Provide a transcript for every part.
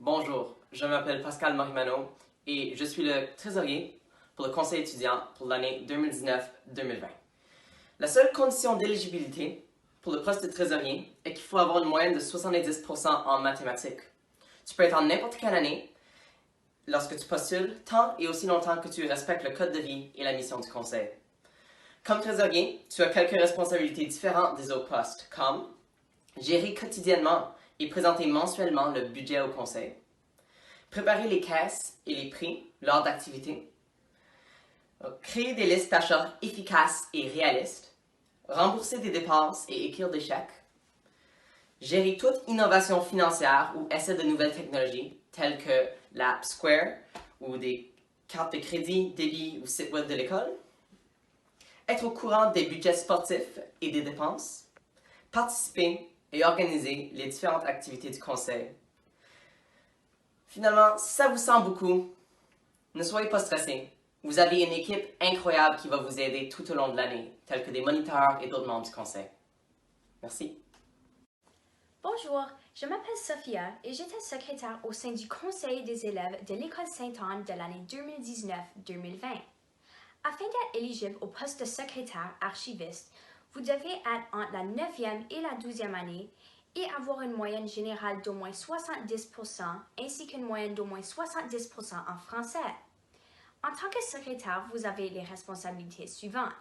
Bonjour, je m'appelle Pascal Marimano et je suis le trésorier pour le conseil étudiant pour l'année 2019-2020. La seule condition d'éligibilité pour le poste de trésorier est qu'il faut avoir une moyenne de 70% en mathématiques. Tu peux être en n'importe quelle année lorsque tu postules, tant et aussi longtemps que tu respectes le code de vie et la mission du conseil. Comme trésorier, tu as quelques responsabilités différentes des autres postes, comme gérer quotidiennement et présenter mensuellement le budget au conseil, préparer les caisses et les prix lors d'activités, créer des listes d'achats efficaces et réalistes, rembourser des dépenses et écrire des chèques, gérer toute innovation financière ou essai de nouvelles technologies telles que l'app Square ou des cartes de crédit, débit ou site web de l'école, être au courant des budgets sportifs et des dépenses, participer et organiser les différentes activités du conseil. Finalement, si ça vous semble beaucoup, ne soyez pas stressés. Vous avez une équipe incroyable qui va vous aider tout au long de l'année, tels que des moniteurs et d'autres membres du conseil. Merci. Bonjour, je m'appelle Sophia et j'étais secrétaire au sein du conseil des élèves de l'école Sainte-Anne de l'année 2019-2020. Afin d'être éligible au poste de secrétaire archiviste, vous devez être entre la 9e et la 12e année et avoir une moyenne générale d'au moins 70% ainsi qu'une moyenne d'au moins 70% en français. En tant que secrétaire, vous avez les responsabilités suivantes.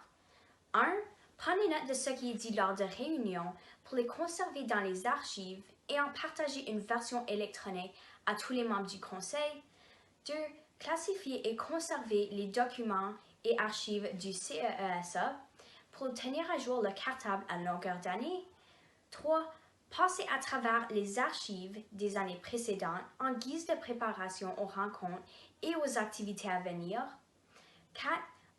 1. Prenez note de ce qui est dit lors de réunions pour les conserver dans les archives et en partager une version électronique à tous les membres du conseil. 2. Classifier et conserver les documents et archives du CEESA pour tenir à jour le cartable à longueur d'année. 3. Passer à travers les archives des années précédentes en guise de préparation aux rencontres et aux activités à venir. 4.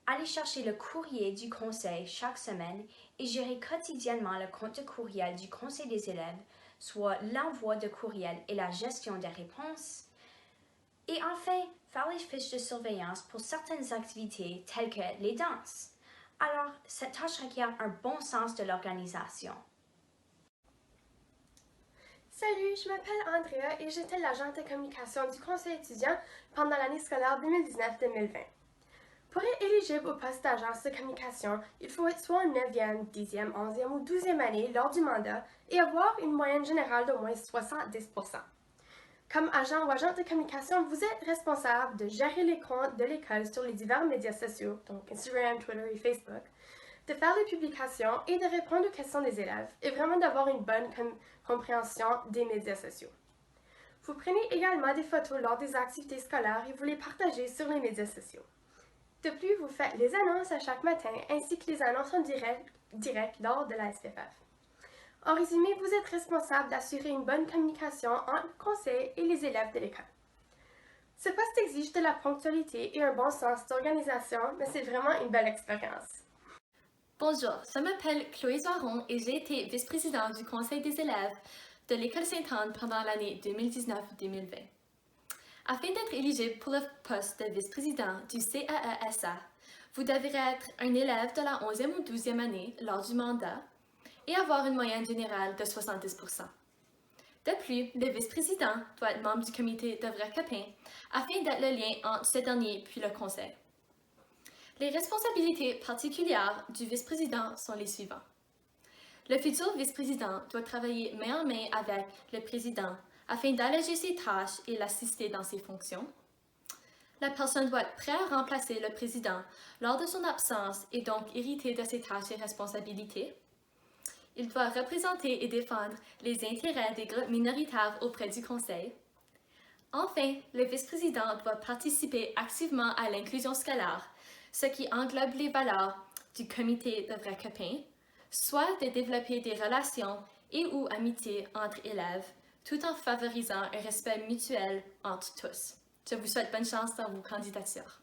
Aller chercher le courrier du conseil chaque semaine et gérer quotidiennement le compte de courriel du conseil des élèves, soit l'envoi de courriel et la gestion des réponses. Et enfin, faire les fiches de surveillance pour certaines activités telles que les danses. Alors, cette tâche requiert un bon sens de l'organisation. Salut, je m'appelle Andrea et j'étais l'agente de communication du conseil étudiant pendant l'année scolaire 2019-2020. Pour être éligible au poste d'agence de communication, il faut être soit en 9e, 10e, 11e ou 12e année lors du mandat et avoir une moyenne générale d'au moins 70%. Comme agent ou agente de communication, vous êtes responsable de gérer les comptes de l'école sur les divers médias sociaux, donc Instagram, Twitter et Facebook, de faire les publications et de répondre aux questions des élèves et vraiment d'avoir une bonne compréhension des médias sociaux. Vous prenez également des photos lors des activités scolaires et vous les partagez sur les médias sociaux. De plus, vous faites les annonces à chaque matin ainsi que les annonces en direct lors de la SPFF. En résumé, vous êtes responsable d'assurer une bonne communication entre le conseil et les élèves de l'école. Ce poste exige de la ponctualité et un bon sens d'organisation, mais c'est vraiment une belle expérience. Bonjour, je m'appelle Chloé Zoiron et j'ai été vice-présidente du conseil des élèves de l'école Sainte-Anne pendant l'année 2019-2020. Afin d'être éligible pour le poste de vice-président du CEESA, vous devrez être un élève de la 11e ou 12e année lors du mandat et avoir une moyenne générale de 70%. De plus, le vice-président doit être membre du comité de vrai copain afin d'être le lien entre ce dernier puis le conseil. Les responsabilités particulières du vice-président sont les suivantes. Le futur vice-président doit travailler main en main avec le président afin d'alléger ses tâches et l'assister dans ses fonctions. La personne doit être prête à remplacer le président lors de son absence et donc hériter de ses tâches et responsabilités. Il doit représenter et défendre les intérêts des groupes minoritaires auprès du conseil. Enfin, le vice-président doit participer activement à l'inclusion scolaire, ce qui englobe les valeurs du comité de vrais copains, soit de développer des relations et ou amitiés entre élèves, tout en favorisant un respect mutuel entre tous. Je vous souhaite bonne chance dans vos candidatures.